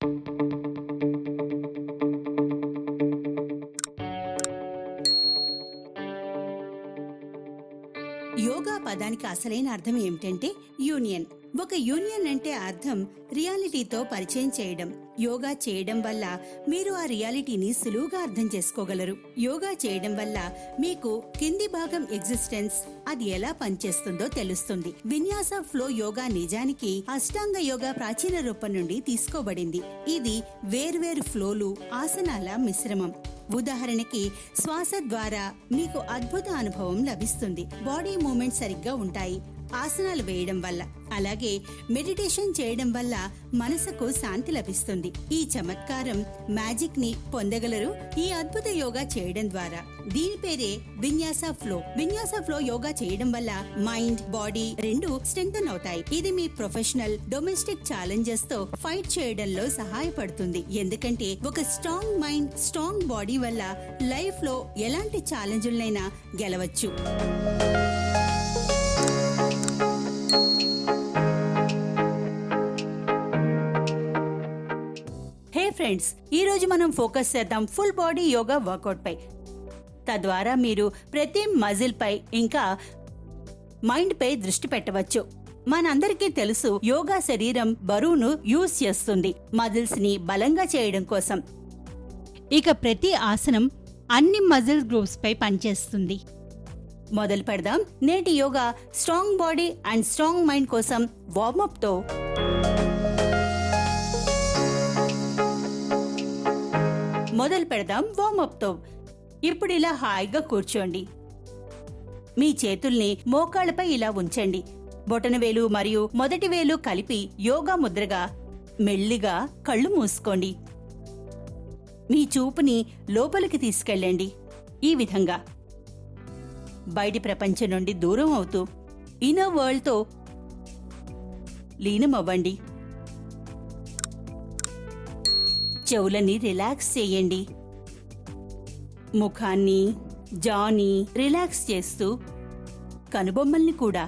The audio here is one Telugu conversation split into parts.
యోగా పదానికి అసలైన అర్థం ఏమిటంటే యూనియన్. ఒక యూనియన్ అంటే అర్థం రియాలిటీతో పరిచయం చేయడం. యోగా చేయడం వల్ల మీరు ఆ రియాలిటీని సులువుగా అర్థం చేసుకోగలరు. యోగా చేయడం వల్ల మీకు కింది భాగం ఎగ్జిస్టెన్స్ అది ఎలా పనిచేస్తుందో తెలుస్తుంది. విన్యాస ఫ్లో యోగా నిజానికి అష్టాంగ యోగా ప్రాచీన రూపం నుండి తీసుకోబడింది. ఇది వేర్వేరు ఫ్లోలు, ఆసనాల మిశ్రమం. ఉదాహరణకి శ్వాస ద్వారా మీకు అద్భుత అనుభవం లభిస్తుంది. బాడీ మూమెంట్ సరిగ్గా ఉంటాయి ఆసనాలు వేయడం వల్ల. అలాగే మెడిటేషన్ చేయడం వల్ల మనసుకు శాంతి లభిస్తుంది. ఈ చమత్కారం మ్యాజిక్ ని పొందగలరు ఈ అద్భుత యోగా చేయడం ద్వారా. దీని పేరే విన్యాస ఫ్లో. విన్యాస ఫ్లో యోగా చేయడం వల్ల మైండ్, బాడీ రెండు స్ట్రెంగ్తన్ అవుతాయి. ఇది మీ ప్రొఫెషనల్, డొమెస్టిక్ ఛాలెంజెస్ తో ఫైట్ చేయడంలో సహాయపడుతుంది. ఎందుకంటే ఒక స్ట్రాంగ్ మైండ్, స్ట్రాంగ్ బాడీ వల్ల లైఫ్ లో ఎలాంటి ఛాలెంజ్లైనా గెలవచ్చు. ఫ్రెండ్స్, ఈ రోజు మనం ఫోకస్ చేద్దాం ఫుల్ బాడీ యోగా వర్కౌట్ పై. తద్వారా మీరు ప్రతి మజిల్ పై ఇంకా మైండ్ పై దృష్టి పెట్టవచ్చు. మనందరికీ తెలుసు యోగా శరీరం బరువును యూజ్ చేస్తుంది మజిల్స్ ని బలంగా చేయడం కోసం. ఇక ప్రతి ఆసనం అన్ని మజిల్ గ్రూప్స్ పై పనిచేస్తుంది. మొదలు పెడదాం నేటి yoga strong body and strong mind కోసం వార్మప్ తో. మొదలు పెడదాం వార్మప్ తో. ఇప్పుడు ఇలా హాయిగా కూర్చోండి. మీ చేతుల్ని మోకాళ్లపై ఇలా ఉంచండి. బొటనవేలు మరియు మొదటి వేలు కలిపి యోగా ముద్రగా మెల్లిగా కళ్ళు మూసుకోండి. మీ చూపుని లోపలికి తీసుకెళ్ళండి. ఈ విధంగా బయటి ప్రపంచం నుండి దూరం అవుతూ ఇన్నర్ వరల్డ్ తో లీనమవ్వండి. చెవులని రిలాక్స్ చేయండి. ముఖాన్ని, జాని రిలాక్స్ చేస్తూ కనుబొమ్మల్ని కూడా.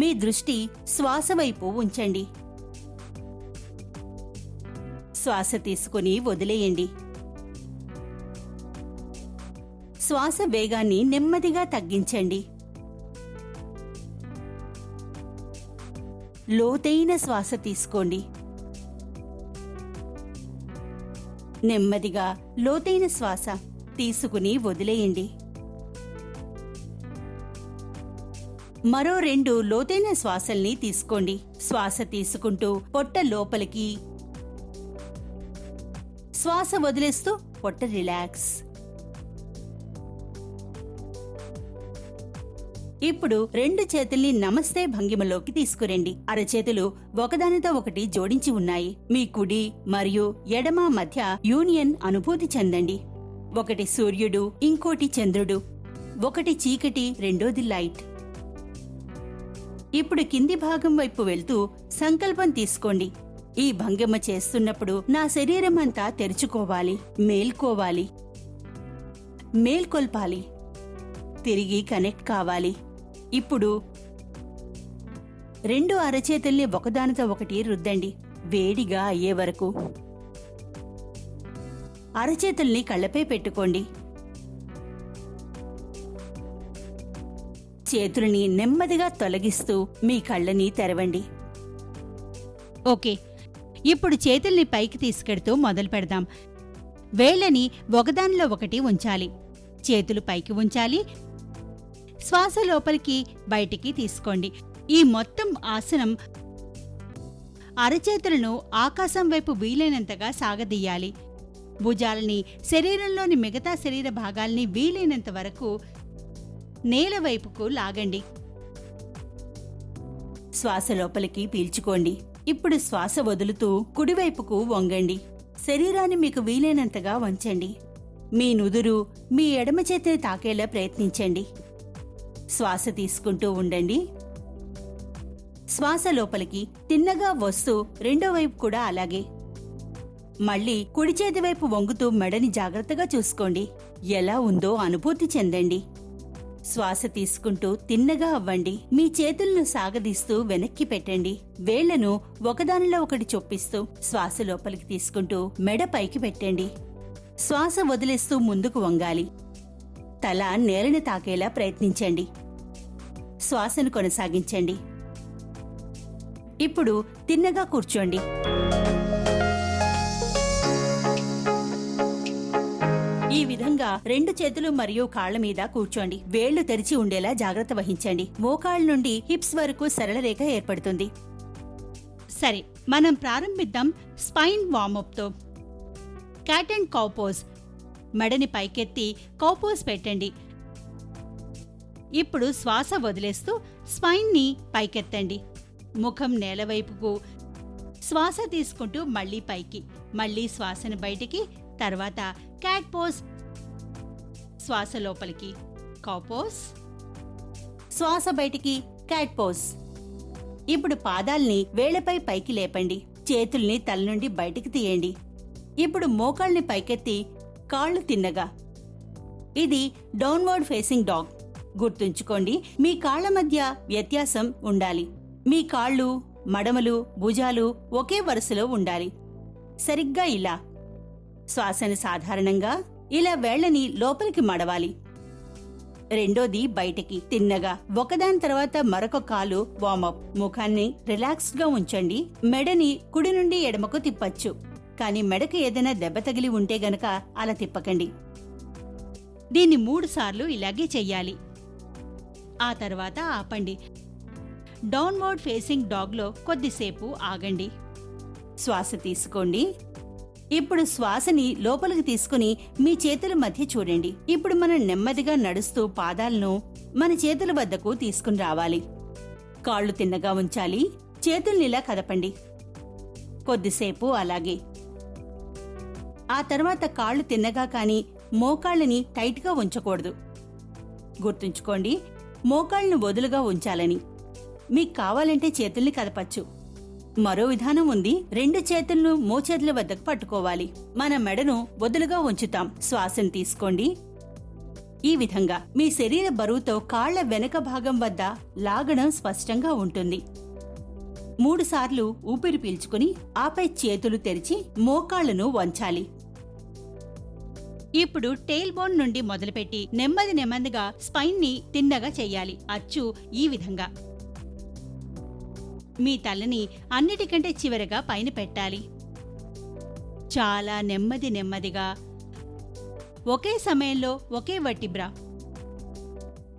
మీ దృష్టి శ్వాస వైపు ఉంచండి. శ్వాస తీసుకుని వదిలేయండి. శ్వాస వేగాన్ని నెమ్మదిగా తగ్గించండి. లోతైన శ్వాస తీసుకోండి. నెమ్మదిగా లోతైన శ్వాస తీసుకుని వదిలేయండి. మరో 2 లోతైన శ్వాసల్ని తీసుకోండి. శ్వాస తీసుకుంటూ పొట్ట లోపలికి, శ్వాస వదిలేస్తూ పొట్ట రిలాక్స్. ఇప్పుడు 2 చేతుల్ని నమస్తే భంగిమలోకి తీసుకురండి. అరచేతులు ఒకదానితో ఒకటి జోడించి ఉన్నాయి. మీ కుడి మరియు ఎడమ మధ్య యూనియన్ అనుభూతి చెందండి. ఒకటి సూర్యుడు, ఇంకోటి చంద్రుడు. ఒకటి చీకటి, రెండోది లైట్. ఇప్పుడు కింది భాగం వైపు వెళ్తూ సంకల్పం తీసుకోండి. ఈ భంగిమ చేస్తున్నప్పుడు నా శరీరం అంతా తెరుచుకోవాలి, మేల్కోవాలి, మేల్కొల్పాలి, తిరిగి కనెక్ట్ కావాలి. ఇప్పుడు 2 అరచేతుల్ని ఒకదానితో ఒకటి రుద్దండి వేడిగా అయ్యే వరకు. అరచేతుల్ని కళ్ళపై పెట్టుకోండి. చేతుల్ని నెమ్మదిగా తొలగిస్తూ మీ కళ్ళని తెరవండి. ఓకే, ఇప్పుడు చేతుల్ని పైకి తీసుకెడుతూ మొదలు పెడదాం. వేళ్లని ఒకదానిలో ఒకటి ఉంచాలి. చేతులు పైకి ఉంచాలి. శ్వాస లోపలికి బయటికి తీసుకోండి. ఈ మొత్తం ఆసనం అరచేతులను ఆకాశం వైపు వీలైనంతగా సాగదీయాలి. భుజాలని, శరీరంలోని మిగతా శరీర భాగాల్ని వీలైనంత వరకు నేల వైపుకు లాగండి. శ్వాస లోపలికి పీల్చుకోండి. ఇప్పుడు శ్వాస వదులుతూ కుడివైపుకు వంగండి. శరీరాన్ని మీకు వీలైనంతగా వంచండి. మీ నుదురు మీ ఎడమ చేతిని తాకేలా ప్రయత్నించండి. శ్వాస తీసుకుంటూ ఉండండి. శ్వాస లోపలికి తిన్నగా వస్తూ రెండో వైపు కూడా అలాగే. మళ్ళీ కుడి చేతి వైపు వంగుతూ మెడని జాగ్రత్తగా చూసుకోండి. ఎలా ఉందో అనుభూతి చెందండి. శ్వాస తీసుకుంటూ తిన్నగా అవ్వండి. మీ చేతులను సాగదీస్తూ వెనక్కి పెట్టండి. వేళ్లను ఒకదానిలో ఒకటి చొప్పిస్తూ శ్వాస లోపలికి తీసుకుంటూ మెడ పైకి పెట్టండి. శ్వాస వదిలేస్తూ ముందుకు వంగాలి. తల నేలను తాకేలా ప్రయత్నించండి. శ్వాసను కొనసాగించండి. ఇప్పుడు తిన్నగా కూర్చోండి. ఈ విధంగా 2 చేతులు మరియు కాళ్ల మీద కూర్చోండి. వేళ్లు తెరిచి ఉండేలా జాగ్రత్త వహించండి. మోకాళ్ళ నుండి హిప్స్ వరకు సరళ రేఖ ఏర్పడుతుంది. సరే, మనం ప్రారంభిద్దాం స్పైన్ వార్మప్ తో. Cat and cow pose. మెడని పైకెత్తి కౌ పోజ్ పెట్టండి. ఇప్పుడు శ్వాస వదిలేస్తూ స్పైన్ ని పైకెత్తండి. ముఖం నేలవైపుకు. శ్వాస తీసుకుంటూ మళ్లీ పైకి. మళ్లీ శ్వాసను బయటికి. తర్వాత క్యాట్ పోజ్. శ్వాస లోపలికి కౌ పోజ్. శ్వాస బయటికి క్యాట్ పోజ్. ఇప్పుడు పాదాల్ని వేళ్లపై పైకి లేపండి. చేతుల్ని తల నుండి బయటికి తీయండి. ఇప్పుడు మోకాళ్ళని పైకెత్తి కాళ్ళు తిన్నగా. ఇది డౌన్వర్డ్ ఫేసింగ్ డాగ్. గుర్తుంచుకోండి, మీ కాళ్ల మధ్య వ్యత్యాసం ఉండాలి. మీ కాళ్ళు, మడమలు, భుజాలు ఒకే వరుసలో ఉండాలి. సరిగ్గా ఇలా. శ్వాసను సాధారణంగా ఇలా వేళ్లని లోపలికి మడవాలి. రెండోది బయటికి తిన్నగా. ఒకదాని తర్వాత మరొక కాలు వార్మప్. ముఖాన్ని రిలాక్స్డ్ గా ఉంచండి. మెడని కుడి నుండి ఎడమకు తిప్పచ్చు. కానీ మెడకు ఏదైనా దెబ్బ తగిలి ఉంటే గనక అలా తిప్పకండి. దీన్ని 3 సార్లు ఇలాగే చెయ్యాలి. ఆ తర్వాత ఆపండి. డౌన్వర్డ్ ఫేసింగ్ డాగ్లో కొద్దిసేపు ఆగండి. శ్వాస తీసుకోండి. ఇప్పుడు శ్వాసని లోపలికి తీసుకుని మీ చేతుల మధ్య చూడండి. ఇప్పుడు మనం నెమ్మదిగా నడుస్తూ పాదాలను మన చేతుల వద్దకు తీసుకుని రావాలి. కాళ్ళు తిన్నగా ఉంచాలి. చేతుల్నిలా కదపండి. కొద్దిసేపు అలాగే. ఆ తర్వాత కాళ్ళు తిన్నగా కానీ మోకాళ్ళని టైట్గా ఉంచకూడదు. గుర్తుంచుకోండి, మోకాళ్ళను వదులుగా ఉంచాలని. మీకు కావాలంటే చేతుల్ని కదపచ్చు. మరో విధానం ఉంది. 2 చేతులను మోచేతుల వద్దకు పట్టుకోవాలి. మన మెడను వదులుగా ఉంచుతాం. శ్వాసను తీసుకోండి. ఈ విధంగా మీ శరీర బరువుతో కాళ్ల వెనక భాగం వద్ద లాగడం స్పష్టంగా ఉంటుంది. 3 సార్లు ఊపిరి పీల్చుకుని ఆపై చేతులు తెరిచి మోకాళ్లను వంచాలి. ఇప్పుడు టెయిల్ బోన్ నుండి మొదలుపెట్టి నెమ్మదిగా స్పైన్ ని తిన్నగా చెయ్యాలి. అచ్చు ఈ విధంగా. మీ తలని అన్నిటికంటే చివరగా పైన పెట్టాలి. చాలా నెమ్మదిగా. ఒకే సమయంలో ఒకే వర్టిబ్రా.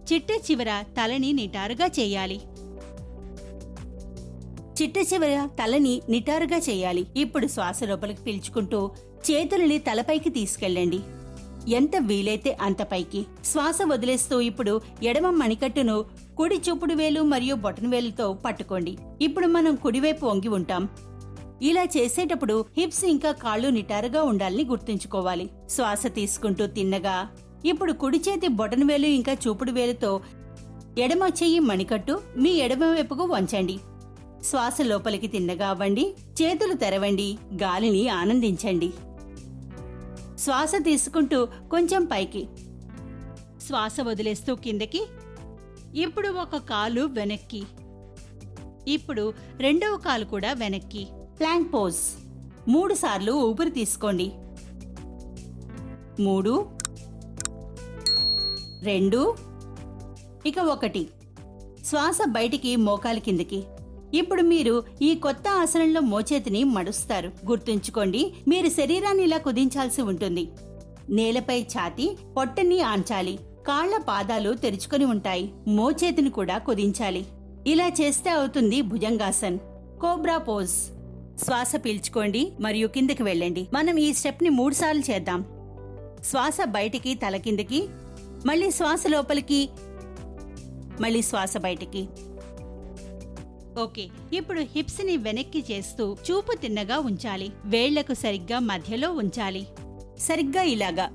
చిట్ట చివర తలని నిటారుగా చేయాలి. ఇప్పుడు శ్వాస లోపలికి పీల్చుకుంటూ చేతులని తలపైకి తీసుకెళ్ళండి. ఎంత వీలైతే అంత పైకి. శ్వాస వదిలేస్తూ ఇప్పుడు ఎడమ మణికట్టును కుడి చూపుడు వేలు మరియు బొటన వేలుతో పట్టుకోండి. ఇప్పుడు మనం కుడివైపు వంగి ఉంటాం. ఇలా చేసేటప్పుడు హిప్స్ ఇంకా కాళ్ళు నిటారుగా ఉండాలని గుర్తుంచుకోవాలి. శ్వాస తీసుకుంటూ తిన్నగా. ఇప్పుడు కుడి చేతి బొటన వేలు ఇంకా చూపుడు వేలుతో ఎడమ చెయ్యి మణికట్టు మీ ఎడమ వైపుకు వంచండి. శ్వాస లోపలికి తిన్నగా అవ్వండి. చేతులు తెరవండి. గాలిని ఆనందించండి. శ్వాస తీసుకుంటూ కొంచెం పైకి. శ్వాస వదిలేస్తూ కిందకి. ఇప్పుడు ఒక కాలు వెనక్కి. ఇప్పుడు రెండవ కాలు కూడా వెనక్కి. Planck pose. 3 సార్లు ఊపిరి తీసుకోండి. 3, 2, ఇక 1. శ్వాస బయటికి, మోకాలి కిందకి. ఇప్పుడు మీరు ఈ కొత్త ఆసనంలో మోచేతిని మడుస్తారు. గుర్తుంచుకోండి, మీరు శరీరాన్ని ఇలా కుదించాల్సి ఉంటుంది. నేలపై ఛాతీ, పొట్టని ఆంచాలి. కాళ్ల పాదాలు తెరుచుకొని ఉంటాయి. మోచేతిని కూడా కుదించాలి. ఇలా చేస్తే అవుతుంది భుజంగాసన్. Cobra pose. శ్వాస పీల్చుకోండి మరియు కిందకి వెళ్ళండి. మనం ఈ స్టెప్ ని 3 సార్లు చేద్దాం. శ్వాస బయటికి, తల కిందకి. మళ్ళీ శ్వాస లోపలికి, మళ్ళీ శ్వాస బయటికి. ఓకే, ఇప్పుడు హిప్స్ ని వెనక్కి చేస్తూ చూపు తిన్నగా ఉంచాలి. వేళ్లకు సరిగ్గా మధ్యలో ఉంచాలి. సరిగ్గా ఇలాగా.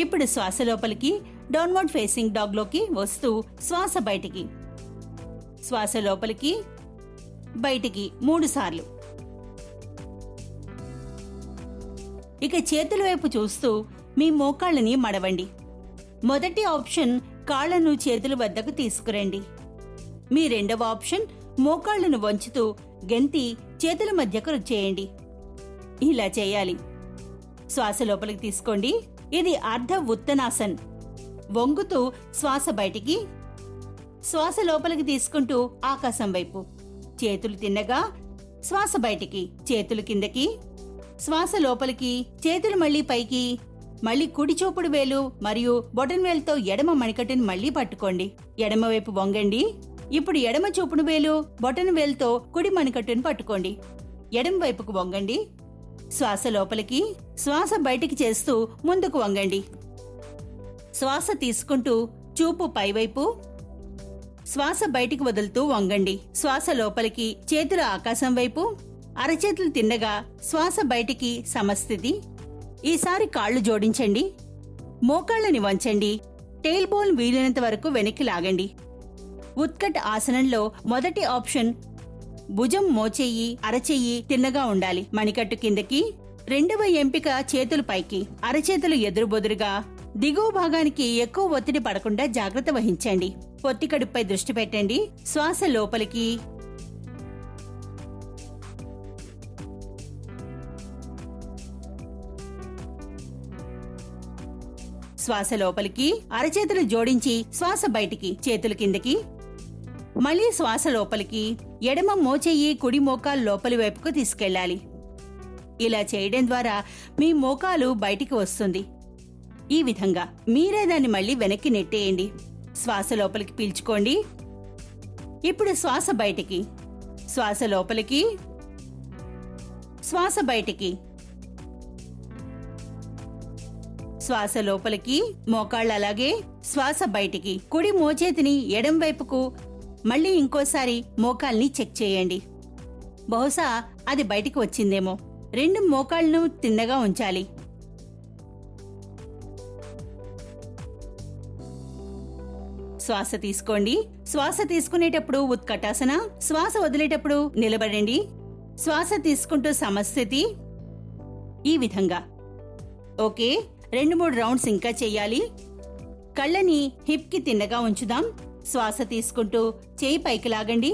ఇప్పుడు శ్వాస లోపలికి, డౌన్వర్డ్ ఫేసింగ్ డాగ్ లోకి వస్తూ శ్వాస బయటికి. శ్వాస లోపలికి, బయటికి 3 సార్లు. ఇక చేతుల వైపు చూస్తూ మీ మోకాళ్ళని మడవండి. మొదటి ఆప్షన్ కాళ్లను చేతుల వద్దకు తీసుకురండి. మీ రెండవ ఆప్షన్ మోకాళ్లను వంచుతూ గెంతి చేతుల మధ్యకు చేయండి. ఇలా చేయాలి. శ్వాస లోపలికి తీసుకోండి. ఇది అర్ధ ఉత్తనాసన్. వంగుతూ శ్వాస బయటికి, శ్వాస లోపలికి తీసుకుంటూ ఆకాశం వైపు. చేతులు తిన్నగా శ్వాస బయటికి, చేతులు కిందకి, శ్వాస లోపలికి, చేతులు మళ్లీ పైకి. మళ్లీ కుడి చూపుడు వేలు మరియు బొటన్ వేలుతో ఎడమ మణికట్టును మళ్లీ పట్టుకోండి. ఎడమ వైపు వంగండి. ఇప్పుడు ఎడమ చూపుడు వేలు బొటన్ వేలుతో కుడి మణికట్టును పట్టుకోండి. ఎడమ వైపుకు వంగండి. శ్వాస లోపలికి, శ్వాస బయటికి చేస్తూ ముందుకు వంగండి. శ్వాస తీసుకుంటూ చూపు పైవైపు, శ్వాస బయటికి వదులుతూ వంగండి. శ్వాస లోపలికి, చేతులు ఆకాశం వైపు, అరచేతులు తిన్నగా శ్వాస బయటికి సమస్థితి. ఈసారి కాళ్లు జోడించండి. మోకాళ్లని వంచండి. టెయిల్ బోన్ వీలైనంత వరకు వెనక్కి లాగండి. ఉత్కట్ ఆసనంలో మొదటి ఆప్షన్ భుజం మోచెయ్యి, అరచెయ్యి తిన్నగా ఉండాలి, మణికట్టు కిందకి. రెండవ ఎంపిక చేతులు పైకి, అరచేతులు ఎదురుబొదురుగా. దిగువ భాగానికి ఎక్కువ ఒత్తిడి పడకుండా జాగ్రత్త వహించండి. పొత్తికడుపై దృష్టి పెట్టండి. శ్వాస లోపలికి, శ్వాస లోపలికి, అరచేతులు జోడించి శ్వాస బయటికి, చేతులు కిందకి. మళ్లీ శ్వాస లోపలికి, ఎడమ మోచెయ్యి కుడి మోకాలు లోపలి వైపుకు తీసుకెళ్లాలి. ఇలా చేయడం ద్వారా మీ మోకాలు బయటికి వస్తుంది. ఈ విధంగా మీరే దాన్ని మళ్లీ వెనక్కి నెట్టేయండి. శ్వాస లోపలికి పీల్చుకోండి. ఇప్పుడు శ్వాస బయటికి, శ్వాస లోపలికి, శ్వాస బయటికి, శ్వాస లోపలికి, మోకాళ్ళు అలాగే, శ్వాస బయటికి. కుడి మోచేతిని ఎడం వైపుకు, మళ్లీ ఇంకోసారి మోకాల్ని చెక్ చేయండి. బహుశా అది బయటికి వచ్చిందేమో. రెండు మోకాళ్లను తిన్నగా ఉంచాలి. శ్వాస తీసుకోండి. శ్వాస తీసుకునేటప్పుడు ఉత్కటాసన, శ్వాస వదిలేటప్పుడు నిలబడండి. శ్వాస తీసుకుంటూ సమస్థితి. ఈ విధంగా. ఓకే, 2-3 రౌండ్స్ ఇంకా చెయ్యాలి. కళ్ళని హిప్ కి తిన్నగా ఉంచుదాం. శ్వాస తీసుకుంటూ చేయి పైకి లాగండి.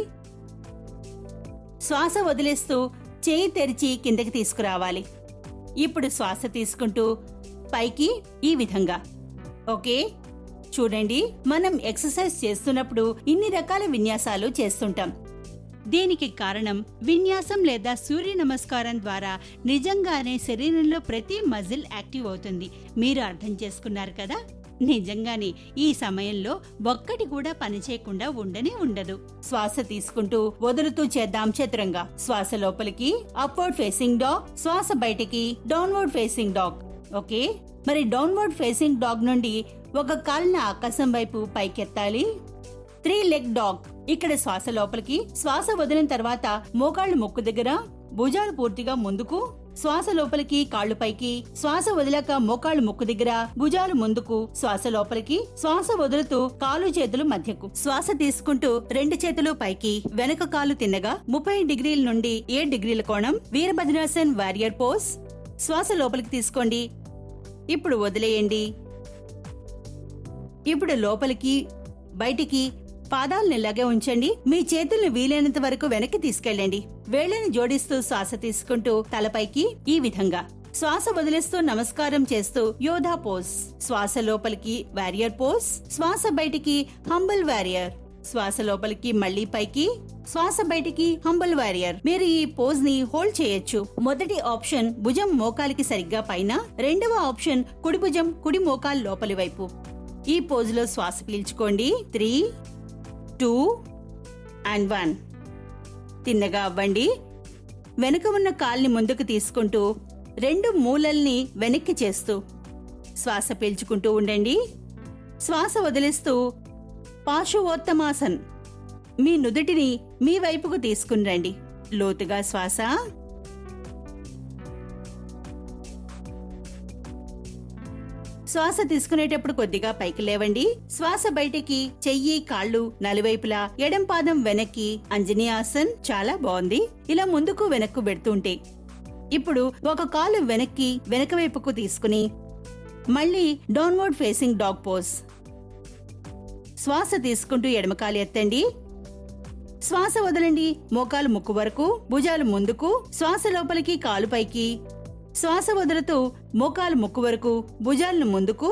శ్వాస వదిలేస్తూ చేయి తెరిచి కిందకి తీసుకురావాలి. ఇప్పుడు శ్వాస తీసుకుంటూ పైకి, ఈ విధంగా. ఓకే, చూడండి, మనం ఎక్సర్సైజ్ చేస్తున్నప్పుడు ఇన్ని రకాల విన్యాసాలు చేస్తుంటాం. దీనికి కారణం విన్యాసం లేదా సూర్య నమస్కారం ద్వారా నిజంగానే శరీరంలో ప్రతి మజిల్ యాక్టివ్ అవుతుంది. మీరు అర్థం చేసుకున్నారు కదా. నిజంగానే ఈ సమయంలో ఒక్కటి కూడా పనిచేయకుండా ఉండనే ఉండదు. శ్వాస తీసుకుంటూ వదులుతూ చేద్దాం చతురంగా. శ్వాస లోపలికి అప్వర్డ్ ఫేసింగ్ డాగ్, శ్వాస బయటికి డౌన్వర్డ్ ఫేసింగ్ డాగ్. ఓకే, మరి డౌన్వర్డ్ ఫేసింగ్ డాగ్ నుండి ఒక కాలుని ఆకాశం వైపు పైకెత్తాలి. 3 లెగ్ డాగ్. ఇక్కడ శ్వాస లోపలికి, శ్వాస వదిలిన తర్వాత మోకాళ్లు ముక్కు దగ్గర, భుజాలు పూర్తిగా ముందుకు. శ్వాస లోపలికి, కాళ్లు పైకి. శ్వాస వదిలాక మోకాళ్లు ముక్కు దగ్గర, భుజాలు ముందుకు. శ్వాస లోపలికి, శ్వాస వదులుతూ కాలు చేతులు మధ్యకు. శ్వాస తీసుకుంటూ 2 చేతులు పైకి, వెనక కాలు తిన్నగా 30 డిగ్రీల నుండి 7 డిగ్రీల కోణం. వీరభద్రాసన్ వారియర్ పోజ్. శ్వాస లోపలికి తీసుకోండి. ఇప్పుడు వదిలేయండి. ఇప్పుడు లోపలికి, బయటికి పాదాలను ఇలాగే ఉంచండి. మీ చేతుల్ని వీలైనంత వరకు వెనక్కి తీసుకెళ్ళండి. వేళ్లను జోడిస్తూ శ్వాస తీసుకుంటూ తలపైకి, ఈ విధంగా. శ్వాస వదిలేస్తూ నమస్కారం చేస్తూ యోధా పోజ్. శ్వాస లోపలికి వారియర్ పోజ్, శ్వాస బయటికి హంబల్ వారియర్. శ్వాస లోపలికి మళ్లీ పైకి, శ్వాస బయటికి హంబల్ వారియర్. మీరు ఈ పోజ్ ని హోల్డ్ చేయొచ్చు. మొదటి ఆప్షన్ భుజం మోకాలికి సరిగ్గా పైన, రెండవ ఆప్షన్ కుడి భుజం కుడి మోకాలు లోపలి వైపు. ఈ పోజులో శ్వాస పీల్చుకోండి. 3, 2 and 1. తిన్నగా అవ్వండి. వెనుక ఉన్న కాల్ని ముందుకు తీసుకుంటూ 2 మూలల్ని వెనక్కి చేస్తూ శ్వాస పీల్చుకుంటూ ఉండండి. శ్వాస వదిలేస్తూ పార్శ్వోత్తమాసన్. మీ నుదుటిని మీ వైపుకు తీసుకుని రండి. లోతుగా శ్వాస. శ్వాస తీసుకునేటప్పుడు కొద్దిగా పైకి లేవండి. శ్వాస బయటికి, చెయ్యి కాళ్ళు నలువైపులా, ఎడం పాదం వెనక్కి. అంజనీయాసన్. చాలా బాగుంది. ఇలా ముందుకు వెనక్కు పెడుతుంటే. ఇప్పుడు ఒక కాలు వెనక్కి, వెనక వైపుకు తీసుకుని మళ్ళీ డౌన్వర్డ్ ఫేసింగ్ డాగ్ పోజ్. శ్వాస తీసుకుంటూ ఎడమకాలు ఎత్తండి. శ్వాస వదలండి. మోకాలు ముక్కు వరకు, భుజాలు ముందుకు, శ్వాస లోపలికి కాలు పైకి. శ్వాస వదులుతూ మోకాలు ముక్కు వరకు, భుజాలను ముందుకు,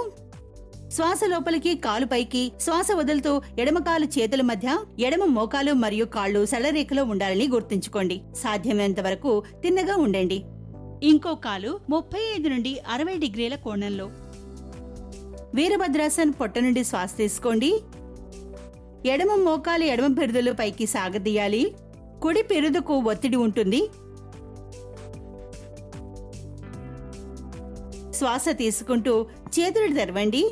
శ్వాస లోపలికి కాలు పైకి. శ్వాస వదులుతూ ఎడమకాలు చేతుల మధ్య, ఎడమ మోకాలు మరియు కాళ్ళు సరళరేఖలో ఉండాలని గుర్తుంచుకోండి. సాధ్యమైనంత వరకు తిన్నగా ఉండండి. ఇంకో కాలు 35 నుండి 60 డిగ్రీల కోణంలో. వీరభద్రాసన్ పొట్ట నుండి శ్వాస తీసుకోండి. ఎడమ మోకాలు ఎడమ పిరుదులు పైకి సాగదీయాలి. కుడి పిరుదుకు ఒత్తిడి ఉంటుంది. శ్వాస తీసుకుంటూ చేతులు తెరవండి.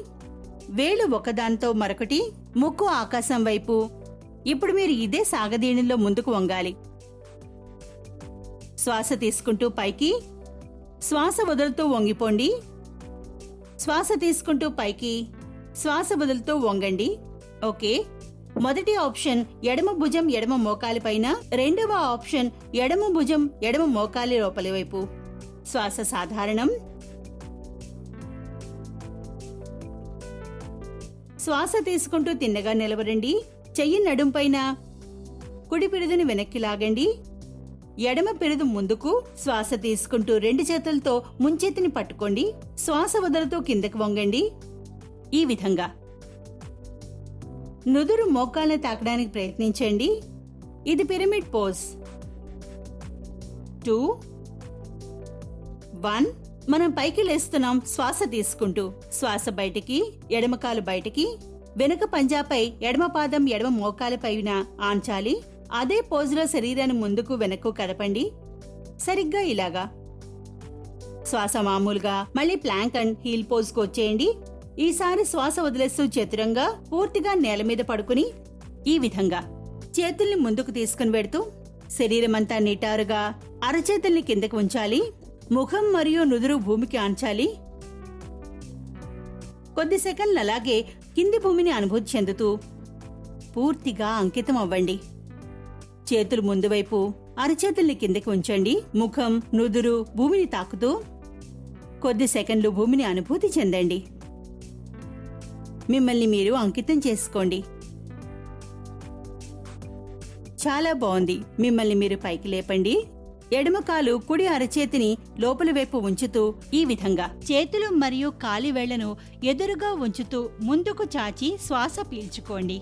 వేళ్లు ఒకదానితో మరొకటి, ముక్కు ఆకాశం వైపు. ఇప్పుడు మీరు ఇదే సాగదీయడంలో ముందుకు వంగాలి. శ్వాస తీసుకుంటూ పైకి, శ్వాస వదులుతూ వంగిపోండి. శ్వాస తీసుకుంటూ పైకి, శ్వాస వదులుతూ వంగండి. ఓకే. మొదటి ఆప్షన్ ఎడమ భుజం ఎడమ మోకాలి పైన, రెండవ ఆప్షన్ ఎడమ భుజం ఎడమ మోకాలి లోపలి వైపు. శ్వాస సాధారణం. శ్వాస తీసుకుంటూ తిన్నగా నిలబడండి. చెయ్యి నడుం పైన, కుడి పిరుదుని వెనక్కి లాగండి. ఎడమ పిరుదు ముందుకు. శ్వాస తీసుకుంటూ 2 చేతులతో ముంచెత్తిని పట్టుకోండి. శ్వాస వదులుతూ కిందకి వంగండి. ఈ విధంగా నుదురు మోకాల్ని తాకడానికి ప్రయత్నించండి. ఇది పిరమిడ్ పోజ్. 2, 1. మనం పైకి లేస్తున్నాం. శ్వాస తీసుకుంటూ శ్వాస బయటికి, ఎడమకాలు బయటికి, వెనుక పంజాపై ఎడమ పాదం ఎడమ మోకాలు పైన ఆంచాలి. అదే పోజులో శరీరాన్ని ముందుకు వెనక్కు కదపండి. సరిగ్గా ఇలాగా. శ్వాస మామూలుగా. మళ్ళీ ప్లాంక్ అండ్ హీల్ పోజ్ కు వచ్చేయండి. ఈసారి శ్వాస వదిలేస్తూ చతురంగా పూర్తిగా నేల మీద పడుకుని ఈ విధంగా చేతుల్ని ముందుకు తీసుకుని వెడుతూ శరీరమంతా నిటారుగా అరచేతుల్ని కిందకు ఉంచాలి. ముఖం మరియు నుదురు భూమికి ఆంచాలి. కొద్ది సెకండ్లు అలాగే కింది భూమిని అనుభూతి చెందుతూ పూర్తిగా అంకితం అవ్వండి. చేతులు ముందు వైపు, అరచేతుల్ని కిందకి ఉంచండి. ముఖం, నుదురు భూమిని తాకుతూ కొద్ది సెకండ్లు భూమిని అనుభూతి చెందండి. మిమ్మల్ని మీరు అంకితం చేసుకోండి. చాలా బాగుంది. మిమ్మల్ని మీరు పైకి లేపండి. ఎడమకాలు కుడి అరచేతిని లోపలి వైపు ఉంచుతూ ఈ విధంగా చేతులు మరియు కాలి వేళ్లను ఎదురుగా ఉంచుతూ ముందుకు చాచి శ్వాస పీల్చుకోండి.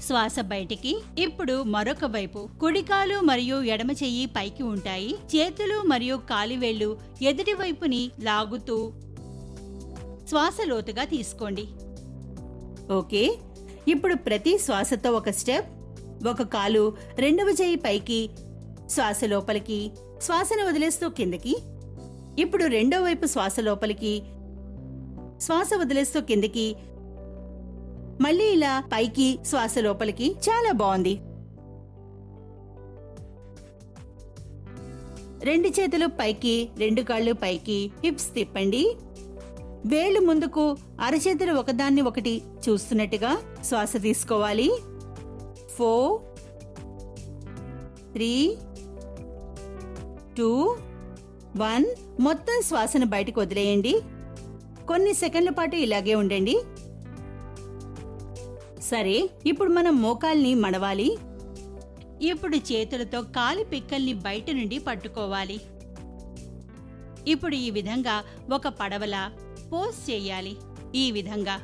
శ్వాస బయటికి. ఇప్పుడు మరొక వైపు కుడికాలు మరియు ఎడమ చెయ్యి పైకి ఉంటాయి. చేతులు మరియు కాలివేళ్లు ఎదుటి వైపుని లాగుతూ శ్వాస లోతుగా తీసుకోండి. ఓకే. ఇప్పుడు ప్రతి శ్వాసతో ఒక స్టెప్. ఒక కాలు, రెండవ చెయ్యి పైకి, శ్వాస లోపలికి, శ్వాసను వదిలేస్తూ కిందకి. ఇప్పుడు రెండో వైపు శ్వాస లోపలికి, శ్వాస వదిలేస్తూ కిందకి, మళ్ళీ ఇలా పైకి, శ్వాస లోపలికి. చాలా బాగుంది. 2 చేతులు పైకి, 2 కాళ్ళు పైకి, హిప్స్ తిప్పండి. వేళ్లు ముందుకు, అరచేతులు ఒకదాన్ని ఒకటి చూస్తున్నట్టుగా శ్వాస తీసుకోవాలి. 4, 3, 2, 1. మొత్తం శ్వాసను బయటకు వదిలేయండి. కొన్ని సెకండ్ల పాటు ఇలాగే ఉండండి. సరే, ఇప్పుడు మనం మోకాల్ని మడవాలి. ఇప్పుడు చేతులతో కాలి పిక్కల్ని బయట నుండి పట్టుకోవాలి. ఇప్పుడు ఈ విధంగా ఒక పడవలా పోజ్ చేయాలి. ఈ విధంగా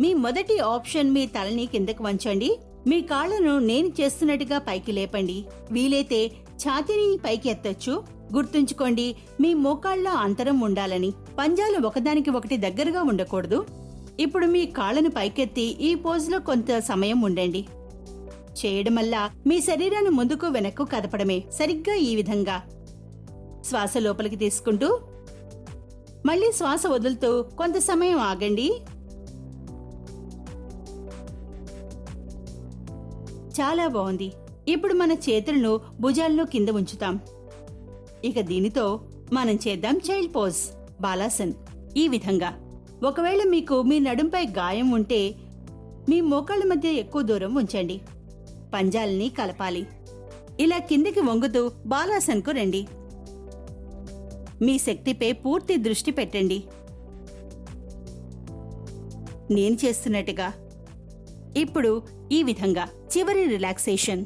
మీ మొదటి ఆప్షన్ మీ తలని కిందకు వంచండి. మీ కాళ్లను నేను చేస్తున్నట్టుగా పైకి లేపండి. వీలైతే ఛాతీని పైకి ఎత్తొచ్చు. గుర్తుంచుకోండి, మీ మోకాళ్ళలో అంతరం ఉండాలని. పంజాలు ఒకదానికి ఒకటి దగ్గరగా ఉండకూడదు. ఇప్పుడు మీ కాళ్లను పైకెత్తి ఈ పోజ్లో కొంత సమయం ఉండండి. చేయడం వల్ల మీ శరీరాన్ని ముందుకు వెనక్కు కదపడమే. సరిగ్గా ఈ విధంగా శ్వాస లోపలికి తీసుకుంటూ మళ్ళీ శ్వాస వదులుతూ కొంత సమయం ఆగండి. చాలా బాగుంది. ఇప్పుడు మన చేతులను భుజాల్లో కింద ఉంచుతాం. ఇక దీనితో మనం చేద్దాం చైల్డ్ పోజ్, బాలాసన్. ఈ విధంగా ఒకవేళ మీకు మీ నడుంపై గాయం ఉంటే మీ మోకాళ్ళ మధ్య ఎక్కువ దూరం ఉంచండి. పంజాల్ని కలపాలి. ఇలా కిందికి వంగుతూ బాలాసన్కు రండి. మీ శక్తిపై పూర్తి దృష్టి పెట్టండి. నేను చేస్తున్నట్టుగా. ఇప్పుడు ఈ విధంగా చివరి రిలాక్సేషన్.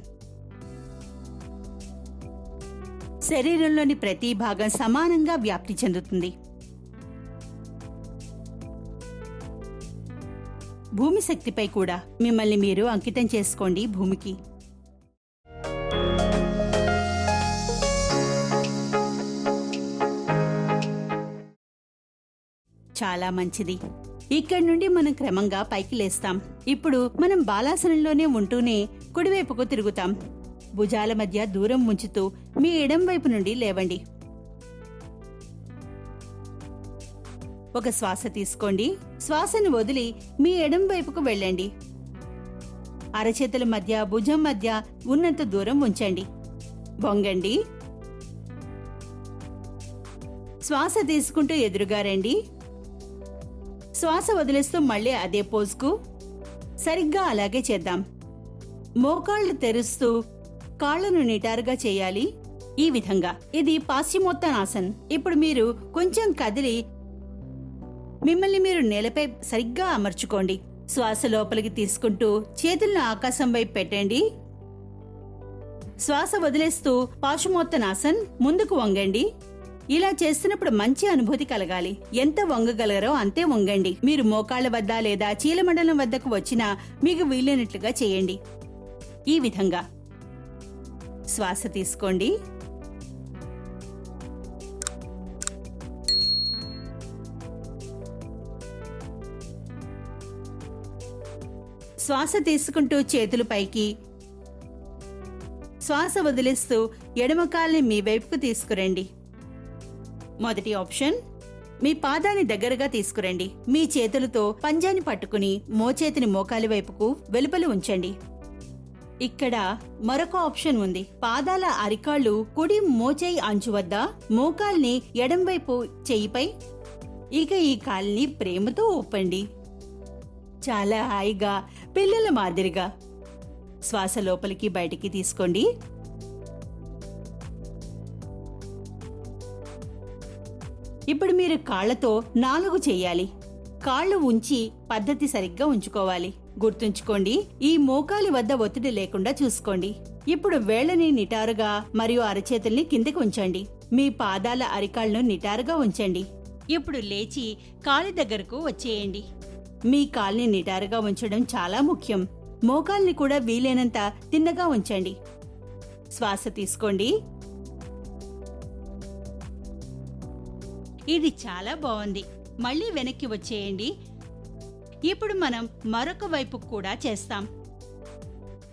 శరీరంలోని ప్రతి భాగం సమానంగా వ్యాప్తి చెందుతుంది. భూమి శక్తిపై కూడా మిమ్మల్ని మీరు అంకితం చేసుకోండి. భూమికి చాలా మంచిది. ఇక్కడి నుండి మనం క్రమంగా పైకి లేస్తాం. ఇప్పుడు మనం బాలాసనంలోనే ఉంటూనే కుడివైపుకు తిరుగుతాం. భుజాల మధ్య దూరం ఉంచుతూ మీ ఎడం వైపు నుండి లేవండి. ఒక శ్వాస తీసుకోండి. శ్వాసను వదిలి మీ ఎడం వైపుకు వెళ్ళండి. అరచేతుల మధ్య భుజం మధ్య ఉన్నంత దూరం ఉంచండి. వంగండి. శ్వాస తీసుకుంటూ ఎదురుగా రండి. శ్వాస వదిలేస్తూ మళ్ళీ అదే పోజ్కు. సరిగ్గా అలాగే చేద్దాం. మోకాళ్లు తెరుస్తూ కాళ్లను నిటారుగా చేయాలి. ఈ విధంగా. ఇది పాశ్చిమోత్తానాసన్. ఇప్పుడు మీరు కొంచెం కదిలి మిమ్మల్ని మీరు నేలపై సరిగ్గా అమర్చుకోండి. శ్వాస లోపలికి తీసుకుంటూ చేతులను ఆకాశం వైపు పెట్టండి. శ్వాస వదిలేస్తూ పాశ్చిమోత్తానాసన్. ముందుకు వంగండి. ఇలా చేస్తున్నప్పుడు మంచి అనుభూతి కలగాలి. ఎంత వంగగలరో అంతే వంగండి. మీరు మోకాళ్ల వద్ద లేదా చీలమండలం వద్దకు వచ్చినా మీకు వీలైనట్లుగా చేయండి. ఈ విధంగా శ్వాస తీసుకోండి. శ్వాస తీసుకుంటూ చేతులు పైకి. శ్వాస వదిలేస్తూ ఎడమ కాల్ని మీ వైపుకు తీసుకురండి. మొదటి ఆప్షన్, మీ పాదాన్ని దగ్గరగా తీసుకురండి. మీ చేతులతో పంజాని పట్టుకుని మోచేతిని మోకాలి వైపుకు వెలుపలి ఉంచండి. ఇక్కడ మరొక ఆప్షన్ ఉంది. పాదాల అరికాళ్లు కుడి మోచేయి అంచు వద్ద, మోకాల్ని ఎడం వైపు చెయ్యిపై. ఇక ఈ కాల్ని ప్రేమతో ఊపండి. చాలా హాయిగా, పిల్లల మాదిరిగా. శ్వాస లోపలికి బయటికి తీసుకోండి. ఇప్పుడు మీరు కాళ్లతో 4 చేయాలి. కాళ్లు ఉంచి పద్ధతి సరిగ్గా ఉంచుకోవాలి. గుర్తుంచుకోండి, ఈ మోకాలి వద్ద ఒత్తిడి లేకుండా చూసుకోండి. ఇప్పుడు వేళ్లని నిటారుగా మరియు అరచేతుల్ని కిందకి ఉంచండి. మీ పాదాల అరికాళ్లను నిటారుగా ఉంచండి. ఇప్పుడు లేచి కాలి దగ్గరకు వచ్చేయండి. మీ కాల్ని నిటారుగా ఉంచడం చాలా ముఖ్యం. మోకాల్ని కూడా వీలైనంత తిన్నగా ఉంచండి. శ్వాస తీసుకోండి. ఇది చాలా బాగుంది. మళ్ళీ వెనక్కి వచ్చేయండి. ఇప్పుడు మనం మరొక వైపు కూడా చేస్తాం.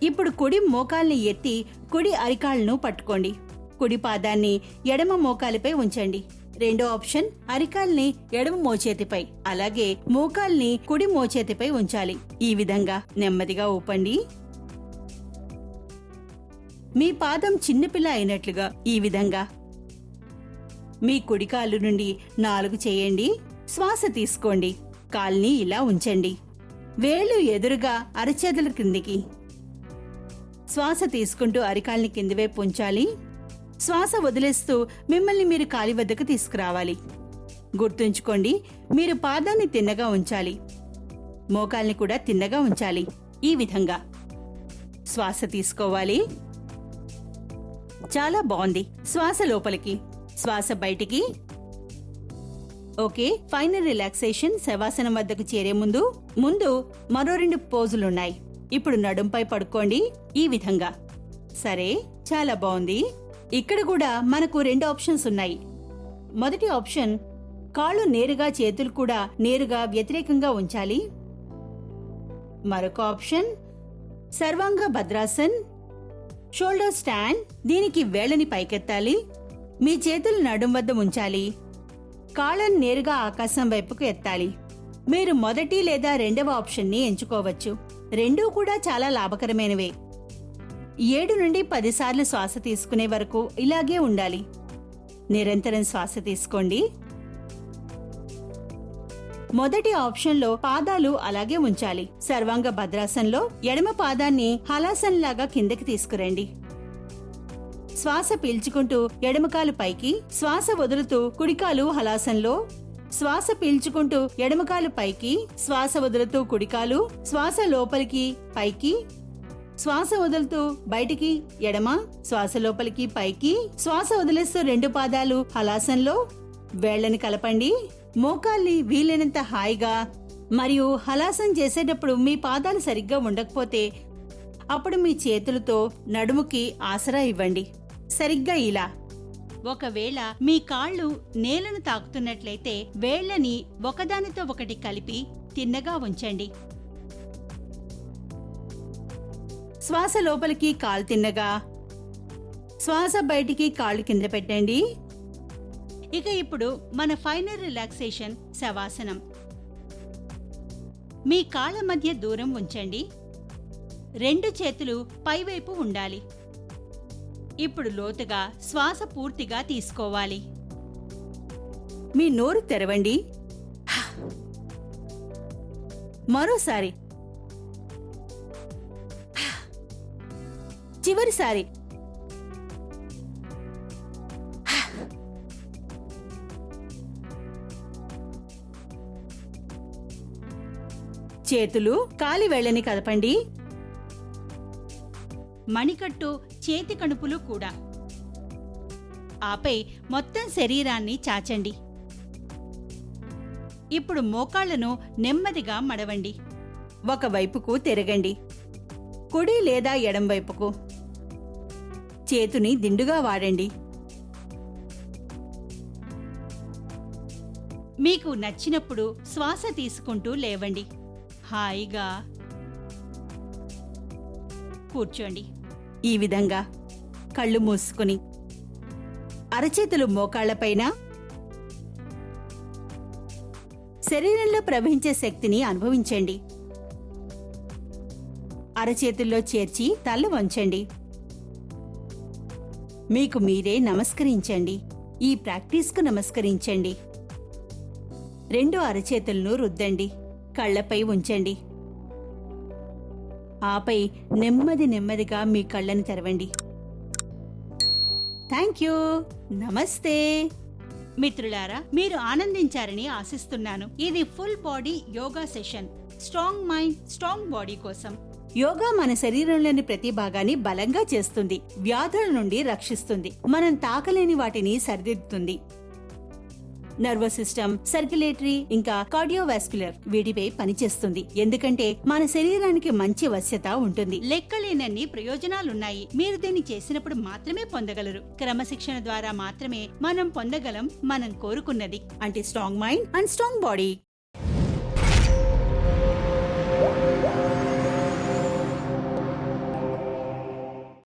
ఇప్పుడు కుడి మోకాల్ని ఎత్తి కుడి అరికాళ్లను పట్టుకోండి. కుడి పాదాన్ని ఎడమ మోకాలిపై ఉంచండి. రెండో ఆప్షన్, అరికాల్ని ఎడమ మోచేతిపై, అలాగే మోకాల్ని కుడి మోచేతిపై ఉంచాలి. ఈ విధంగా నెమ్మదిగా ఊపండి. మీ పాదం చిన్నపిల్ల అయినట్లుగా ఈ విధంగా. మీ కుడి కాలు నుండి 4 చేయండి. శ్వాస తీసుకోండి. కాల్ని ఇలా ఉంచండి. వేళ్లు ఎదురుగా అరచేతుల కిందికి. శ్వాస తీసుకుంటూ అరికాల్ని కింది వైపు ఉంచాలి. శ్వాస వదిలేస్తూ మిమ్మల్ని మీరు కాలి వద్దకు తీసుకురావాలి. గుర్తుంచుకోండి, మీరు పాదాన్ని తిన్నగా ఉంచాలి. మోకాల్ని కూడా తిన్నగా ఉంచాలి. ఈ విధంగా శ్వాస తీసుకోవాలి. చాలా బాగుంది. శ్వాస లోపలికి, శ్వాస బయటికి. Okay, final relaxation. శవాసనం వద్దకు చేరే ముందు మరో 2 పోజులున్నాయి. ఇప్పుడు నడుంపై పడుకోండి. ఈ విధంగా. సరే, చాలా బాగుంది. ఇక్కడ కూడా మనకు 2 ఆప్షన్స్ ఉన్నాయి. మొదటి ఆప్షన్, కాళ్ళు నేరుగా, చేతులు కూడా నేరుగా వ్యతిరేకంగా ఉంచాలి. మరొక ఆప్షన్, సర్వాంగ భద్రాసన్, షోల్డర్ స్టాండ్. దీనికి వేళ్ళని పైకెత్తాలి. మీ చేతులు నడుం వద్ద ఉంచాలి. కాళ్ళను నేరుగా ఆకాశం వైపుకు ఎత్తాలి. మీరు మొదటి లేదా రెండవ ఆప్షన్ని ఎంచుకోవచ్చు. రెండూ కూడా చాలా లాభకరమైనవే. 7 నుండి 10 సార్లు శ్వాస తీసుకునే వరకు ఇలాగే ఉండాలి. నిరంతరం శ్వాస తీసుకోండి. మొదటి ఆప్షన్లో పాదాలు అలాగే ఉంచాలి. సర్వాంగ భద్రాసన్లో ఎడమ పాదాన్ని హలాసన్ లాగా కిందకి తీసుకురండి. శ్వాస పీల్చుకుంటూ ఎడమకాలు పైకి, శ్వాస వదులుతూ కుడికాలు హలాసన్లో. శ్వాస పీల్చుకుంటూ ఎడమకాలు పైకి, శ్వాస వదులుతూ కుడికాలు, శ్వాస లోపలికి పైకి, శ్వాస వదులుతూ బయటికి ఎడమ, శ్వాస లోపలికి పైకి, శ్వాస వదిలేస్తూ 2 పాదాలు హలాసన్లో. వేళ్లని కలపండి. మోకాల్ని వీలైనంత హాయిగా, మరియు హలాసన్ చేసేటప్పుడు మీ పాదాలు సరిగ్గా ఉండకపోతే అప్పుడు మీ చేతులతో నడుముకి ఆసరా ఇవ్వండి. సరిగ్గా ఇలా. ఒకవేళ మీ కాళ్ళు నేలను తాకుతున్నట్లయితే వేళ్లని ఒకదానితో ఒకటి కలిపి తిన్నగా ఉంచండి. శ్వాస లోపలికి కాలు తిన్నగా, శ్వాస బయటికి కాళ్ళు కింద పెట్టండి. ఇక ఇప్పుడు మన ఫైనల్ రిలాక్సేషన్ శవాసనం. మీ కాళ్ళ మధ్య దూరం ఉంచండి. 2 చేతులు పైవైపు ఉండాలి. ఇప్పుడు లోతుగా శ్వాస పూర్తిగా తీసుకోవాలి. మీ నోరు తెరవండి. మరోసారి. చివరిసారి. చేతులు కాలి వేళ్ళని కదపండి. మణికట్టు చేతి కణుపులు కూడా. ఆపై మొత్తం శరీరాన్ని చాచండి. ఇప్పుడు మోకాళ్లను నెమ్మదిగా మడవండి. ఒకవైపుకు తిరగండి, కుడి లేదా ఎడం వైపుకు. చేతుని దిండుగా వాడండి. మీకు నచ్చినప్పుడు శ్వాస తీసుకుంటూ లేవండి. హాయిగా కూర్చోండి. ఈ విధంగా కళ్ళు మూసుకుని అరచేతులు మోకాళ్లపైన శరీరంలో ప్రవహించే శక్తిని అనుభవించండి. అరచేతుల్లో చేర్చి తల వంచండి. మీకు మీరే నమస్కరించండి. ఈ ప్రాక్టీస్కు నమస్కరించండి. 2 అరచేతులను రుద్దండి. కళ్లపై ఉంచండి. ఆపై నెమ్మదిగా మీ కళ్ళని తెరవండి. థాంక్యూ. నమస్తే. మిత్రులారా, మీరు ఆనందించారని ఆశిస్తున్నాను. ఇది full body yoga session. Strong mind, strong body కోసం. యోగా మన శరీరంలోని ప్రతి భాగాన్ని బలంగా చేస్తుంది, వ్యాధుల నుండి రక్షిస్తుంది, మనం తాకలేని వాటిని సరిదిద్దుతుంది. నర్వస్ సిస్టమ్, సర్క్యులేటరీ ఇంకా కార్డియోవాస్క్యులర్ వీటిపై పనిచేస్తుంది. ఎందుకంటే మన శరీరానికి మంచి వశ్యత ఉంటుంది. లెక్కలేనన్ని ప్రయోజనాలున్నాయి. మీరు దీన్ని చేసినప్పుడు మాత్రమే పొందగలరు. క్రమశిక్షణ ద్వారా మాత్రమే మనం పొందగలం మనం కోరుకున్నది, అంటే strong mind and strong body.